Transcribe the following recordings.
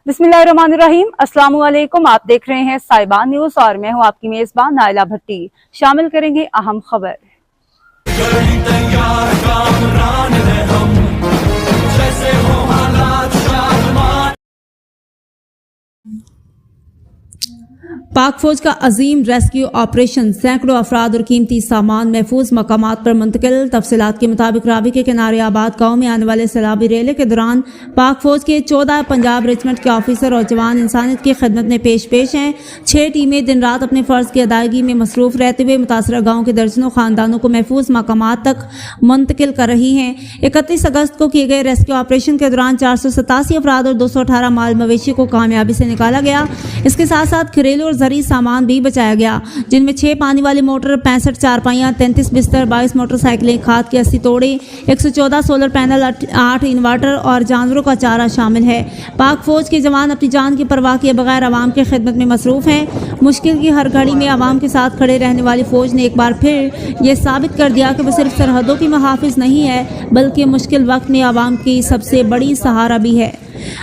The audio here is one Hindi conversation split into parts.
बिस्मिल्लाहिर्रहमानिर्रहीम। अस्सलाम वालेकुम। आप देख रहे हैं साहिबान न्यूज और मैं हूं आपकी मेजबान नाइला भट्टी। शामिल करेंगे अहम खबर। पाक फौज का अजीम रेस्क्यू ऑपरेशन, सैकड़ों अफराद और कीमती सामान महफूज मकामात पर मुंतकिल। तफसीलात के मुताबिक रावी के किनारे आबाद गाँव में आने वाले सैलाबी रेले के दौरान पाक फौज के 14 पंजाब रेजिमेंट के ऑफिसर और जवान इंसानियत की खिदमत में पेश हैं। 6 टीमें दिन रात अपने फ़र्ज की अदायगी में मसरूफ रहते हुए मुतासरा गाँव के दर्जनों खानदानों को महफूज मकामात तक मुंतकिल कर रही हैं। 31 अगस्त को किए गए रेस्क्यू ऑपरेशन के दौरान 487 अफराद और 218 माल मवेशी को कामयाबी से निकाला गया। इसके साथ साथ घरेलू और जरी सामान भी बचाया गया, जिनमें 6 पानी वाली मोटर, 65 चारपाइयाँ, 33 बिस्तर, 22 मोटरसाइकिलें, खाद के 80 तोड़े, 114 सोलर पैनल, 8 इन्वर्टर और जानवरों का चारा शामिल है। पाक फौज के जवान अपनी जान की परवाह किए बगैर आवाम की खिदमत में मसरूफ हैं। मुश्किल की हर घड़ी में आवाम के साथ खड़े रहने वाली फौज ने एक बार फिर ये साबित कर दिया कि वह सिर्फ सरहदों की मुहाफिज नहीं है, बल्कि मुश्किल वक्त में आवाम की सबसे बड़ी सहारा भी है।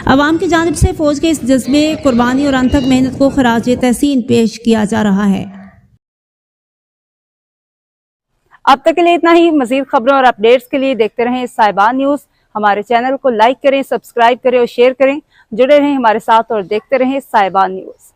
अवाम की जानिब से फौज के इस जज्बे, कुर्बानी और अनथक मेहनत को खराज तहसीन पेश किया जा रहा है। अब तक के लिए इतना ही। मजीद खबरों और अपडेट्स के लिए देखते रहें साहिबान न्यूज। हमारे चैनल को लाइक करें, सब्सक्राइब करें और शेयर करें। जुड़े रहें हमारे साथ और देखते रहें साहिबान न्यूज।